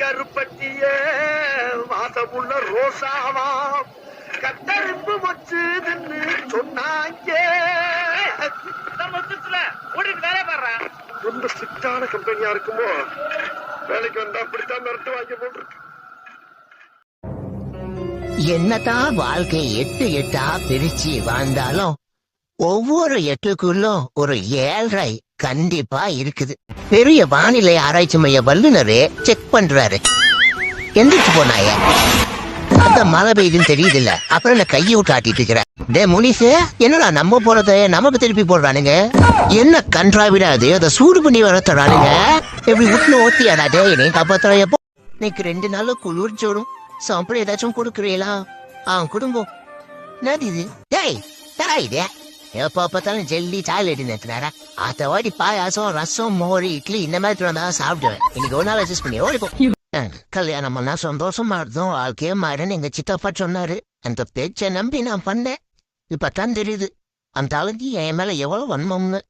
கருப்பட்டிய வாசமுள்ள ரோசாவாம் கத்தரிப்பு வச்சுதுன்னு சொன்னாங்க. ரொம்ப ஸ்ட்ரிக்டான கம்பெனியா இருக்குமோ வேலைக்கு வந்தா அப்படித்தான் மிரட்டு வாங்கி போட்டிருக்கு. என்னதான் வாழ்க்கை எட்டு எட்டா பிரிச்சு வாழ்ந்தாலும் ஒவ்வொரு எட்டுக்குள்ளும் ஒரு 7.5 கண்டிப்பா இருக்குது. பெரிய வானிலை ஆராய்ச்சி மைய வல்லுநரே செக் பண்றாரு. எந்திரிச்சு போனாய அந்த மழை பெய்யுதுன்னு தெரியுது இல்ல, அப்புறம் என்ன கையை காட்டிட்டு இருக்கிறேன். டே முனிசு, என்னடா நம்ம போறத நமக்கு திருப்பி போடுறானுங்க, என்ன கன்றாவிடாது அதை சூடு பண்ணி வரத்துறானுங்க. எப்படி விட்டுன்னு ஓத்தியாடா டே நீ காப்பாத்துறையப்போ. இன்னைக்கு 2 நாள் குளிர் சோறும் சாப்பிட ஏதாச்சும் கொடுக்குறீங்களா? குடும்பம் என்னது இது? டேய் டே எப்ப பார்த்தாலும் ஜெல்லி சாக்லேட் நிறுத்தினாரா? அத்த வாட்டி பாயாசம் ரசம் மோரி இட்லி இந்த மாதிரி வந்தா சாப்பிடுவேன். இன்னைக்கு ஒரு நாள் அட்ஜஸ்ட் பண்ணி ஓடிப்போம். கல்யாணம் பண்ணா சந்தோஷமா இருந்தோம், வாழ்க்கையே மாறன்னு எங்க சித்தப்பா சொன்னாரு. அந்த பேச்சை நம்பி நான் பண்ணேன். இப்பதான் தெரியுது அந்த ஆளுக்கு என் மேல எவ்வளவு வன்மம்னு.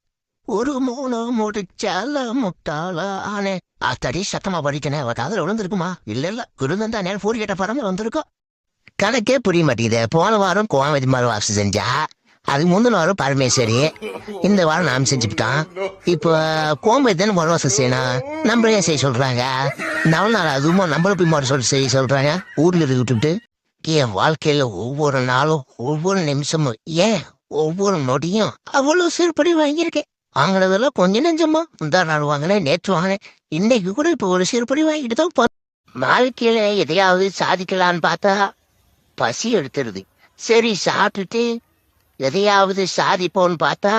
ஒரு மூணு முடிச்சால முட்டாள ஆனே அத்தடி சத்தமா படிக்கனே அவ காதல விழுந்திருக்குமா? இல்ல குருந்தா நேரம் பூரி கேட்ட படமே வந்திருக்கும். கணக்கே புரிய மாட்டேங்குது. போன வாரம் கோமதி மாதிரி வாசம் செஞ்சா, அது முந்தின வாரம் பரமேஸ்வரி, இந்த வாரம் நாம் செஞ்சுட்டான். இப்போ கோம்பை தானே மறுவாசம் செய்யணும், நம்ம ஏன் செய்ய சொல்றாங்க? நாலு நாள் அதுவும் நம்மள போய் மறு செய்ய சொல்றாங்க. ஊர்ல இருந்து விட்டுட்டு என் வாழ்க்கையில ஒவ்வொரு நாளும் ஒவ்வொரு நிமிஷமும் ஏன் ஒவ்வொரு நொடியும் அவ்வளவு சீர்படி வாங்கியிருக்கேன். வாங்கினதெல்லாம் கொஞ்சம் நெஞ்சமா முந்தா நாள் வாங்கினேன், நேற்று வாங்கினேன், இன்னைக்கு கூட இப்போ ஒரு சீர்படி வாங்கிட்டு தான். வாழ்க்கையில எதையாவது சாதிக்கலான்னு பார்த்தா பசி எடுத்துருது. சரி சாப்பிட்டுட்டு எதையாவது சாதிப்போன்னு பார்த்தா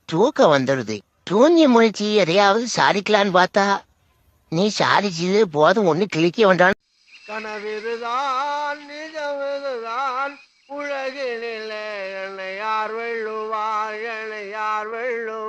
தூக்கம் வந்துடுது. தூங்கி முழிச்சு எதையாவது சாதிக்கலான்னு பார்த்தா நீ சாதிச்சது போதும் ஒண்ணு கிழிக்க வேண்டாம். கனவிதுதான் நிஜமிதுதான் உலகினிலே என்னை யார் வெள்ளுவார், என்னை யார் வெள்ளுவார்.